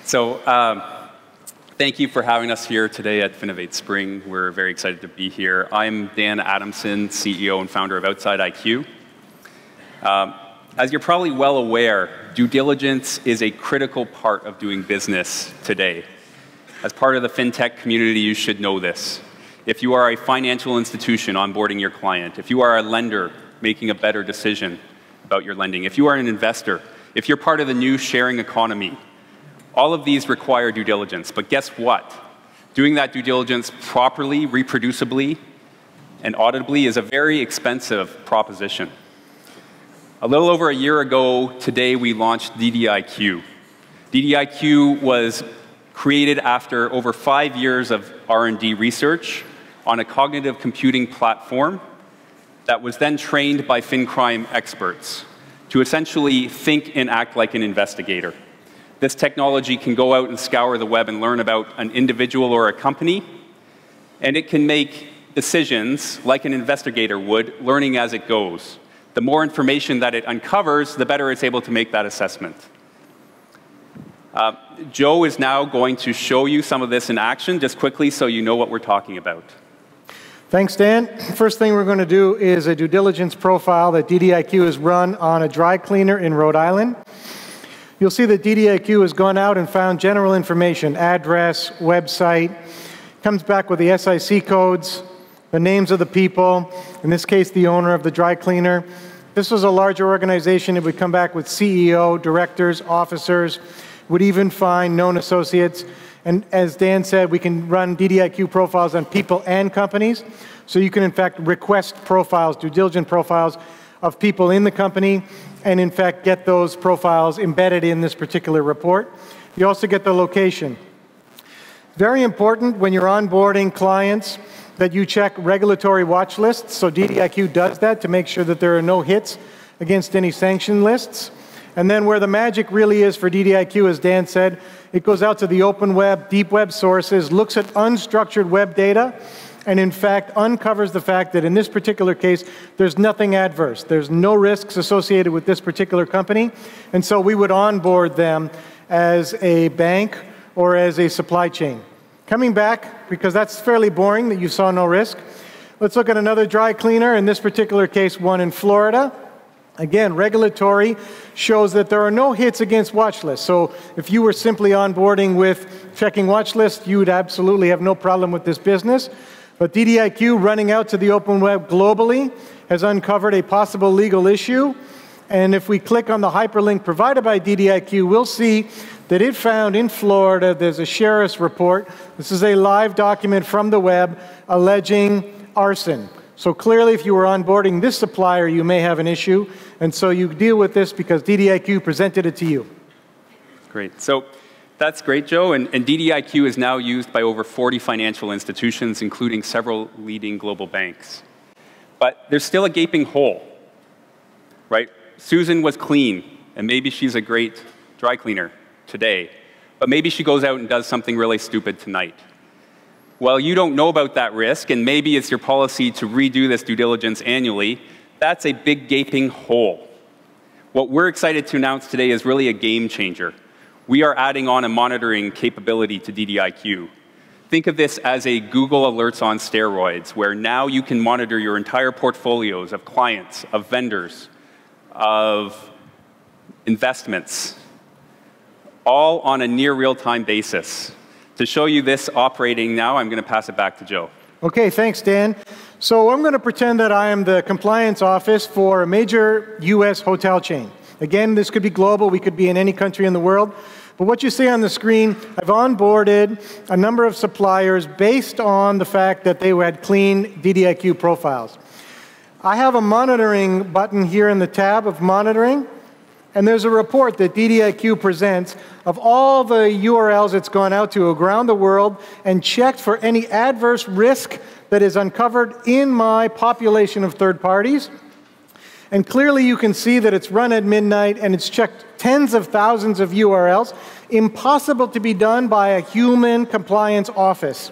So thank you for having us here today at FinovateSpring. We're very excited to be here. I'm Dan Adamson, CEO and founder of OutsideIQ. As you're probably well aware, due diligence is a critical part of doing business today. As part of the fintech community, you should know this. If you are a financial institution onboarding your client, if you are a lender making a better decision about your lending, if you are an investor, if you're part of the new sharing economy, all of these require due diligence. But guess what? Doing that due diligence properly, reproducibly, and audibly is a very expensive proposition. A little over a year ago today, we launched DDIQ. DDIQ was created after over 5 years of R&D research on a cognitive computing platform that was then trained by FinCrime experts to essentially think and act like an investigator. This technology can go out and scour the web and learn about an individual or a company, and it can make decisions like an investigator would, learning as it goes. The more information that it uncovers, the better it's able to make that assessment. Joe is now going to show you some of this in action, just quickly so you know what we're talking about. Thanks, Dan. First thing we're going to do is a due diligence profile that DDIQ has run on a dry cleaner in Rhode Island. You'll see that DDIQ has gone out and found general information, address, website, comes back with the SIC codes, the names of the people, in this case, the owner of the dry cleaner. This was a larger organization. It would come back with CEO, directors, officers, would even find known associates. And as Dan said, we can run DDIQ profiles on people and companies. So you can, in fact, request profiles, due diligence profiles of people in the company, and in fact get those profiles embedded in this particular report. You also get the location. Very important when you're onboarding clients that you check regulatory watch lists. So DDIQ does that to make sure that there are no hits against any sanction lists. And then where the magic really is for DDIQ, as Dan said, it goes out to the open web, deep web sources, looks at unstructured web data, and in fact uncovers the fact that in this particular case, there's nothing adverse. There's no risks associated with this particular company. And so we would onboard them as a bank or as a supply chain. Coming back, because that's fairly boring that you saw no risk, let's look at another dry cleaner, in this particular case, one in Florida. Again, regulatory shows that there are no hits against watch lists. So if you were simply onboarding with checking watch lists, you would absolutely have no problem with this business. But DDIQ, running out to the open web globally, has uncovered a possible legal issue. And if we click on the hyperlink provided by DDIQ, we'll see that it found in Florida there's a sheriff's report. This is a live document from the web alleging arson. So clearly, if you were onboarding this supplier, you may have an issue. And so you deal with this because DDIQ presented it to you. Great. So that's great, Joe. And DDIQ is now used by over 40 financial institutions, including several leading global banks. But there's still a gaping hole, right? Susan was clean, and maybe she's a great dry cleaner today. But maybe she goes out and does something really stupid tonight. Well, you don't know about that risk, and maybe it's your policy to redo this due diligence annually. That's a big gaping hole. What we're excited to announce today is really a game changer. We are adding on a monitoring capability to DDIQ. Think of this as a Google Alerts on steroids, where now you can monitor your entire portfolios of clients, of vendors, of investments, all on a near real-time basis. To show you this operating now, I'm going to pass it back to Joe. Okay, thanks, Dan. So I'm going to pretend that I am the compliance office for a major US hotel chain. Again, this could be global. We could be in any country in the world. But what you see on the screen, I've onboarded a number of suppliers based on the fact that they had clean DDIQ profiles. I have a monitoring button here in the tab of monitoring. And there's a report that DDIQ presents of all the URLs it's gone out to around the world and checked for any adverse risk that is uncovered in my population of third parties. And clearly you can see that it's run at midnight and it's checked tens of thousands of URLs, impossible to be done by a human compliance office.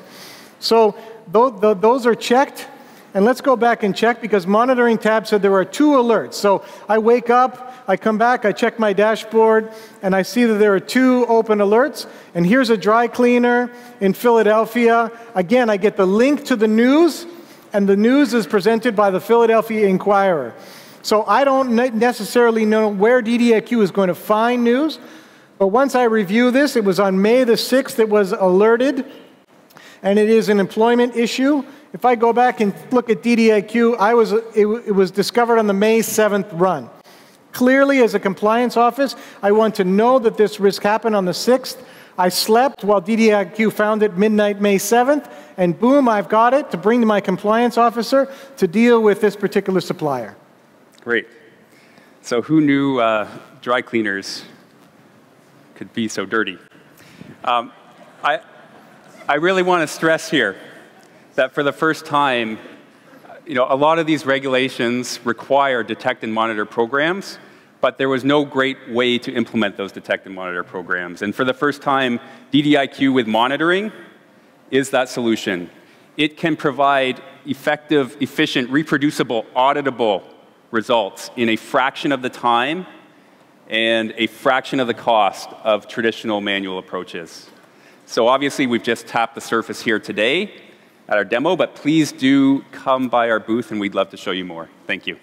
So those are checked. And let's go back and check because monitoring tab said there are 2 alerts. So I wake up, I come back, I check my dashboard, and I see that there are 2 open alerts. And here's a dry cleaner in Philadelphia. Again, I get the link to the news, and the news is presented by the Philadelphia Inquirer. So I don't necessarily know where DDIQ is going to find news, but once I review this, it was on May the 6th it was alerted, and it is an employment issue. If I go back and look at DDIQ, it was discovered on the May 7th run. Clearly, as a compliance office, I want to know that this risk happened on the 6th. I slept while DDIQ found it midnight May 7th, and boom, I've got it to bring to my compliance officer to deal with this particular supplier. Great. So who knew dry cleaners could be so dirty? I really want to stress here that for the first time, a lot of these regulations require detect and monitor programs, but there was no great way to implement those detect and monitor programs. And for the first time, DDIQ with monitoring is that solution. It can provide effective, efficient, reproducible, auditable results in a fraction of the time and a fraction of the cost of traditional manual approaches. So obviously, we've just tapped the surface here today at our demo, but please do come by our booth, and we'd love to show you more. Thank you.